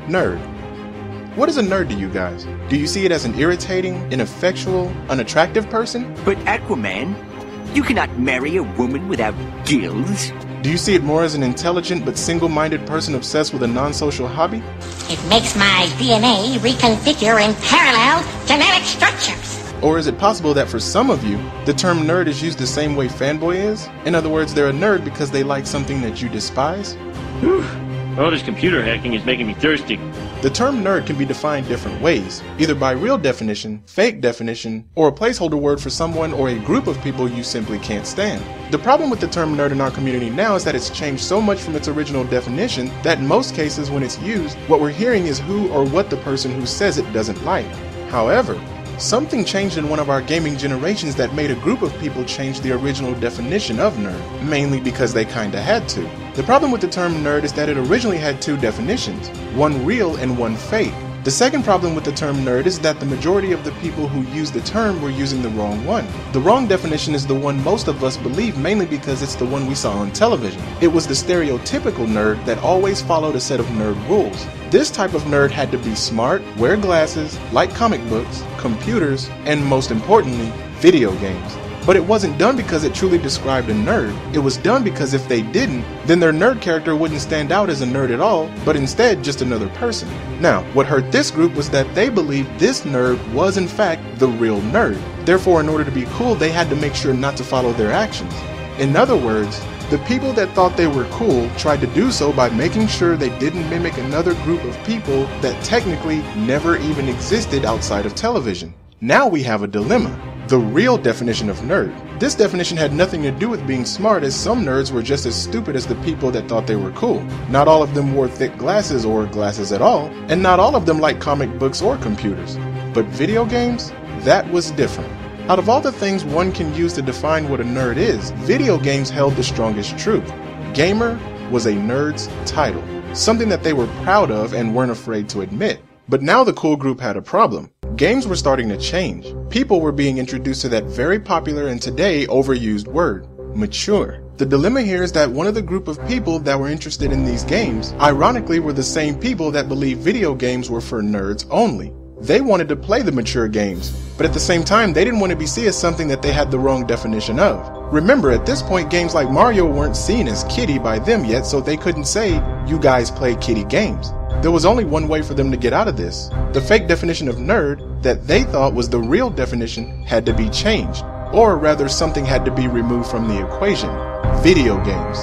Nerd. What is a nerd to you guys? Do you see it as an irritating, ineffectual, unattractive person? But Aquaman, you cannot marry a woman without gills. Do you see it more as an intelligent but single-minded person obsessed with a non-social hobby? It makes my DNA reconfigure in parallel genetic structures. Or is it possible that for some of you, the term nerd is used the same way fanboy is? In other words, they're a nerd because they like something that you despise? Whew. All this computer hacking is making me thirsty. The term nerd can be defined different ways, either by real definition, fake definition, or a placeholder word for someone or a group of people you simply can't stand. The problem with the term nerd in our community now is that it's changed so much from its original definition that in most cases when it's used, what we're hearing is who or what the person who says it doesn't like. However, something changed in one of our gaming generations that made a group of people change the original definition of nerd, mainly because they kinda had to. The problem with the term nerd is that it originally had two definitions, one real and one fake. The second problem with the term nerd is that the majority of the people who use the term were using the wrong one. The wrong definition is the one most of us believe mainly because it's the one we saw on television. It was the stereotypical nerd that always followed a set of nerd rules. This type of nerd had to be smart, wear glasses, like comic books, computers, and most importantly, video games. But it wasn't done because it truly described a nerd. It was done because if they didn't, then their nerd character wouldn't stand out as a nerd at all, but instead just another person. Now, what hurt this group was that they believed this nerd was in fact the real nerd. Therefore, in order to be cool, they had to make sure not to follow their actions. In other words, the people that thought they were cool tried to do so by making sure they didn't mimic another group of people that technically never even existed outside of television. Now we have a dilemma. The real definition of nerd. This definition had nothing to do with being smart, as some nerds were just as stupid as the people that thought they were cool. Not all of them wore thick glasses or glasses at all, and not all of them liked comic books or computers. But video games? That was different. Out of all the things one can use to define what a nerd is, video games held the strongest truth. Gamer was a nerd's title, something that they were proud of and weren't afraid to admit. But now the cool group had a problem. Games were starting to change. People were being introduced to that very popular and today overused word, mature. The dilemma here is that one of the group of people that were interested in these games, ironically, were the same people that believed video games were for nerds only. They wanted to play the mature games, but at the same time, they didn't want to be seen as something that they had the wrong definition of. Remember, at this point, games like Mario weren't seen as kiddie by them yet, so they couldn't say, "You guys play kiddie games." There was only one way for them to get out of this. The fake definition of nerd that they thought was the real definition had to be changed, or rather something had to be removed from the equation. Video games.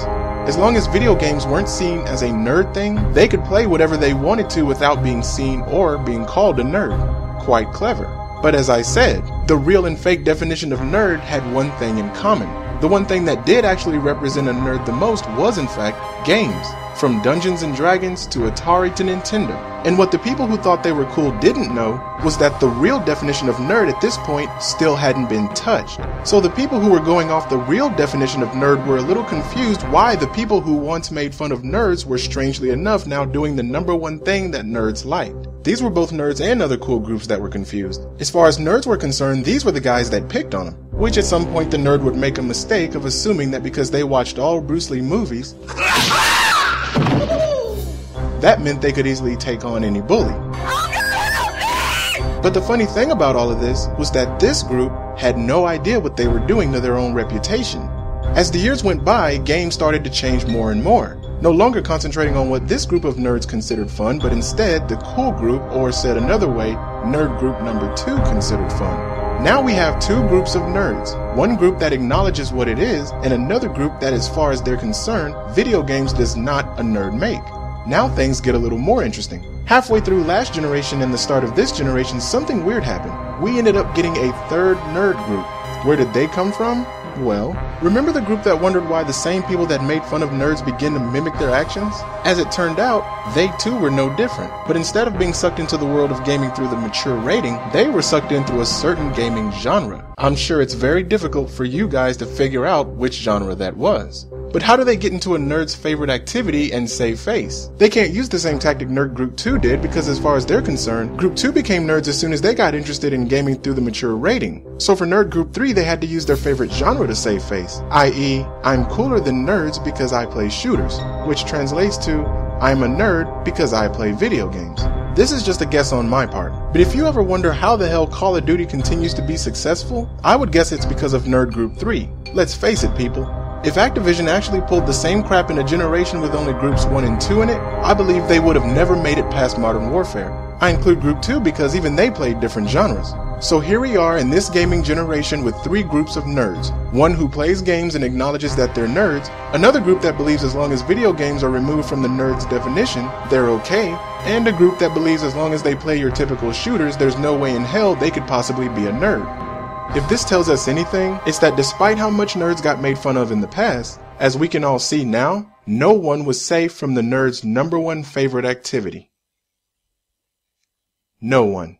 As long as video games weren't seen as a nerd thing, they could play whatever they wanted to without being seen or being called a nerd. Quite clever. But as I said, the real and fake definition of nerd had one thing in common. The one thing that did actually represent a nerd the most was in fact games. From Dungeons and Dragons to Atari to Nintendo. And what the people who thought they were cool didn't know was that the real definition of nerd at this point still hadn't been touched. So the people who were going off the real definition of nerd were a little confused why the people who once made fun of nerds were strangely enough now doing the number one thing that nerds liked. These were both nerds and other cool groups that were confused. As far as nerds were concerned, these were the guys that picked on them. Which at some point the nerd would make a mistake of assuming that because they watched all Bruce Lee movies, that meant they could easily take on any bully. But the funny thing about all of this was that this group had no idea what they were doing to their own reputation. As the years went by, games started to change more and more, no longer concentrating on what this group of nerds considered fun, but instead the cool group, or said another way, nerd group number 2 considered fun. Now we have two groups of nerds, one group that acknowledges what it is, and another group that as far as they're concerned, video games does not a nerd make. Now things get a little more interesting. Halfway through last generation and the start of this generation, something weird happened. We ended up getting a third nerd group. Where did they come from? Well, remember the group that wondered why the same people that made fun of nerds began to mimic their actions? As it turned out, they too were no different. But instead of being sucked into the world of gaming through the mature rating, they were sucked in through a certain gaming genre. I'm sure it's very difficult for you guys to figure out which genre that was. But how do they get into a nerd's favorite activity and save face? They can't use the same tactic Nerd Group 2 did because as far as they're concerned, Group 2 became nerds as soon as they got interested in gaming through the mature rating. So for Nerd Group 3, they had to use their favorite genre to save face, i.e., I'm cooler than nerds because I play shooters, which translates to, I am a nerd because I play video games. This is just a guess on my part, but if you ever wonder how the hell Call of Duty continues to be successful, I would guess it's because of Nerd Group 3. Let's face it, people. If Activision actually pulled the same crap in a generation with only Groups 1 and 2 in it, I believe they would have never made it past Modern Warfare. I include Group 2 because even they played different genres. So here we are in this gaming generation with 3 groups of nerds. One who plays games and acknowledges that they're nerds, another group that believes as long as video games are removed from the nerd's definition, they're okay, and a group that believes as long as they play your typical shooters, there's no way in hell they could possibly be a nerd. If this tells us anything, it's that despite how much nerds got made fun of in the past, as we can all see now, no one was safe from the nerd's #1 favorite activity. No one.